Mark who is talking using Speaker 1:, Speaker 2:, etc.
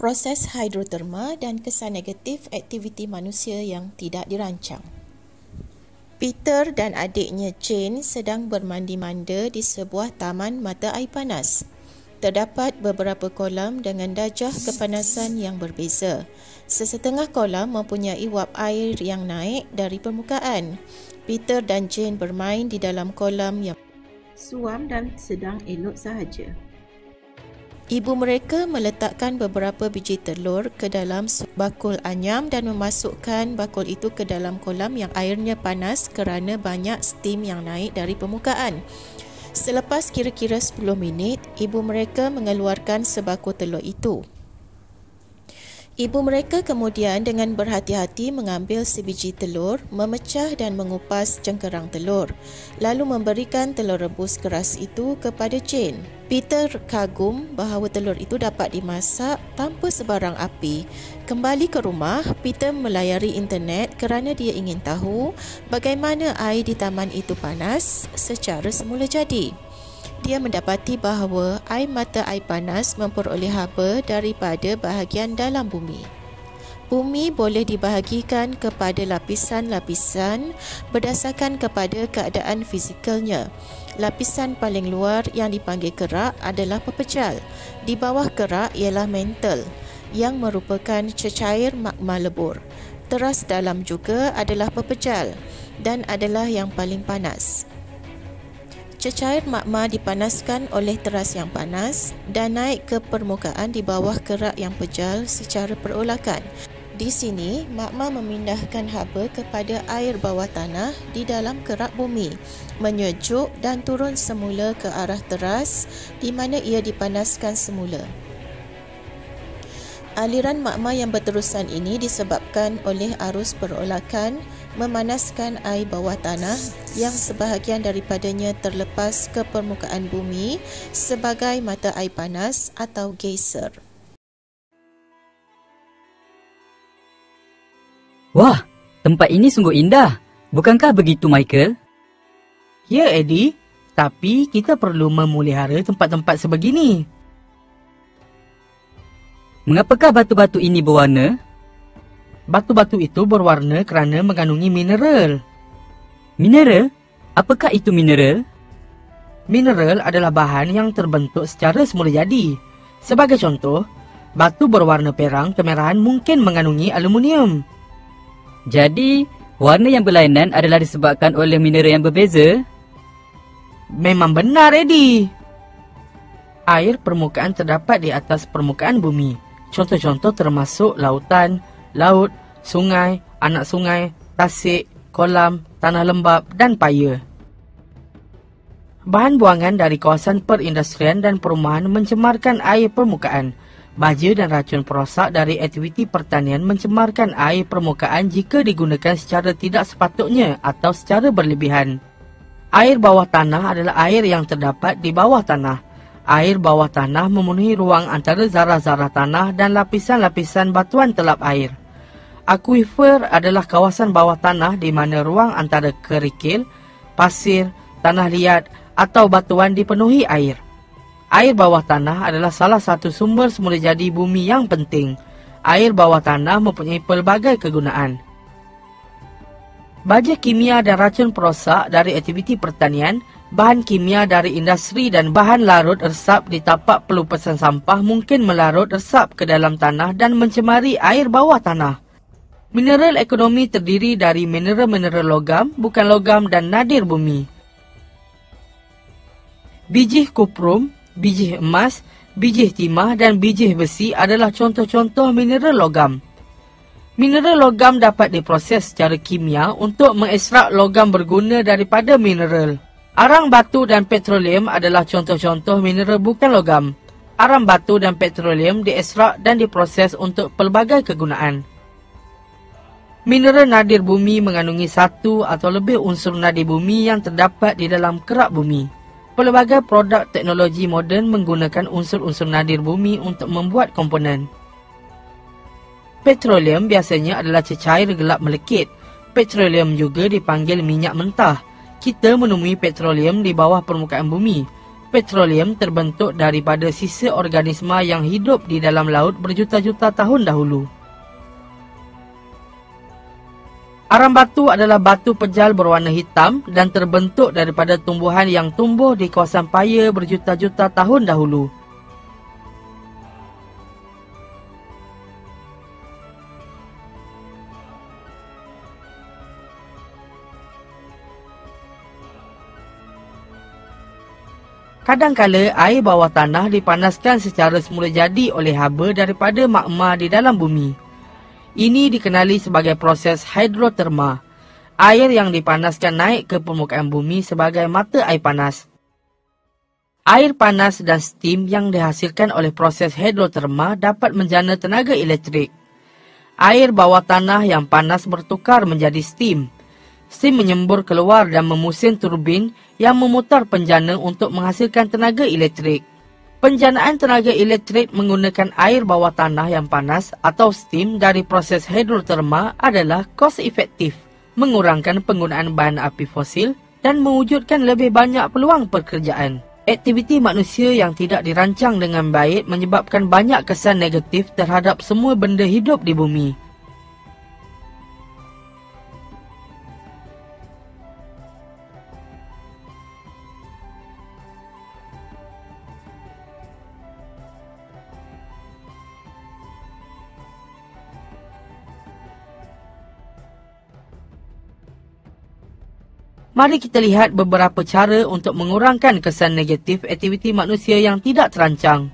Speaker 1: proses hidroterma dan kesan negatif aktiviti manusia yang tidak dirancang. Peter dan adiknya Jane sedang bermandi-manda di sebuah taman mata air panas. Terdapat beberapa kolam dengan darjah kepanasan yang berbeza. Sesetengah kolam mempunyai wap air yang naik dari permukaan. Peter dan Jane bermain di dalam kolam yang suam dan sedang elok sahaja. Ibu mereka meletakkan beberapa biji telur ke dalam bakul anyam dan memasukkan bakul itu ke dalam kolam yang airnya panas kerana banyak steam yang naik dari permukaan. Selepas kira-kira 10 minit, ibu mereka mengeluarkan sebakul telur itu. Ibu mereka kemudian dengan berhati-hati mengambil sebiji telur, memecah dan mengupas cengkerang telur, lalu memberikan telur rebus keras itu kepada Jane. Peter kagum bahawa telur itu dapat dimasak tanpa sebarang api. Kembali ke rumah, Peter melayari internet kerana dia ingin tahu bagaimana air di taman itu panas secara semula jadi. Dia mendapati bahawa air mata air panas memperoleh haba daripada bahagian dalam bumi. Bumi boleh dibahagikan kepada lapisan-lapisan berdasarkan kepada keadaan fizikalnya. Lapisan paling luar yang dipanggil kerak adalah pepejal. Di bawah kerak ialah mantle yang merupakan cecair magma lebur. Teras dalam juga adalah pepejal dan adalah yang paling panas. Cecair magma dipanaskan oleh teras yang panas dan naik ke permukaan di bawah kerak yang pejal secara perolakan. Di sini, magma memindahkan haba kepada air bawah tanah di dalam kerak bumi, menyejuk dan turun semula ke arah teras di mana ia dipanaskan semula. Aliran magma yang berterusan ini disebabkan oleh arus perolakan memanaskan air bawah tanah yang sebahagian daripadanya terlepas ke permukaan bumi sebagai mata air panas atau geyser.
Speaker 2: Wah, tempat ini sungguh indah. Bukankah begitu, Michael?
Speaker 3: Ya, Eddie. Tapi kita perlu memelihara tempat-tempat sebegini.
Speaker 2: Mengapakah batu-batu ini berwarna?
Speaker 3: Batu-batu itu berwarna kerana mengandungi mineral.
Speaker 2: Mineral? Apakah itu mineral?
Speaker 3: Mineral adalah bahan yang terbentuk secara semula jadi. Sebagai contoh, batu berwarna perang kemerahan mungkin mengandungi aluminium.
Speaker 2: Jadi, warna yang berlainan adalah disebabkan oleh mineral yang berbeza?
Speaker 3: Memang benar, Eddie. Air permukaan terdapat di atas permukaan bumi. Contoh-contoh termasuk lautan, laut, sungai, anak sungai, tasik, kolam, tanah lembap dan paya. Bahan buangan dari kawasan perindustrian dan perumahan mencemarkan air permukaan. Baja dan racun perosak dari aktiviti pertanian mencemarkan air permukaan jika digunakan secara tidak sepatutnya atau secara berlebihan. Air bawah tanah adalah air yang terdapat di bawah tanah. Air bawah tanah memenuhi ruang antara zarah-zarah tanah dan lapisan-lapisan batuan telap air. Akuifer adalah kawasan bawah tanah di mana ruang antara kerikil, pasir, tanah liat atau batuan dipenuhi air. Air bawah tanah adalah salah satu sumber semula jadi bumi yang penting. Air bawah tanah mempunyai pelbagai kegunaan. Baja kimia dan racun perosak dari aktiviti pertanian, bahan kimia dari industri dan bahan larut resap di tapak pelupasan sampah mungkin melarut resap ke dalam tanah dan mencemari air bawah tanah. Mineral ekonomi terdiri dari mineral-mineral logam, bukan logam dan nadir bumi. Biji kuprum, biji emas, biji timah dan biji besi adalah contoh-contoh mineral logam. Mineral logam dapat diproses secara kimia untuk mengekstrak logam berguna daripada mineral. Arang batu dan petroleum adalah contoh-contoh mineral bukan logam. Arang batu dan petroleum diekstrak dan diproses untuk pelbagai kegunaan. Mineral nadir bumi mengandungi satu atau lebih unsur nadir bumi yang terdapat di dalam kerak bumi. Pelbagai produk teknologi moden menggunakan unsur-unsur nadir bumi untuk membuat komponen. Petroleum biasanya adalah cecair gelap melekit. Petroleum juga dipanggil minyak mentah. Kita menemui petroleum di bawah permukaan bumi. Petroleum terbentuk daripada sisa organisma yang hidup di dalam laut berjuta-juta tahun dahulu. Arang batu adalah batu pejal berwarna hitam dan terbentuk daripada tumbuhan yang tumbuh di kawasan paya berjuta-juta tahun dahulu. Kadangkala air bawah tanah dipanaskan secara semula jadi oleh haba daripada magma di dalam bumi. Ini dikenali sebagai proses hidroterma. Air yang dipanaskan naik ke permukaan bumi sebagai mata air panas. Air panas dan steam yang dihasilkan oleh proses hidroterma dapat menjana tenaga elektrik. Air bawah tanah yang panas bertukar menjadi steam. Steam menyembur keluar dan memusin turbin yang memutar penjana untuk menghasilkan tenaga elektrik. Penjanaan tenaga elektrik menggunakan air bawah tanah yang panas atau steam dari proses hidroterma adalah kos efektif, mengurangkan penggunaan bahan api fosil dan mewujudkan lebih banyak peluang pekerjaan. Aktiviti manusia yang tidak dirancang dengan baik menyebabkan banyak kesan negatif terhadap semua benda hidup di bumi. Mari kita lihat beberapa cara untuk mengurangkan kesan negatif aktiviti manusia yang tidak terancang.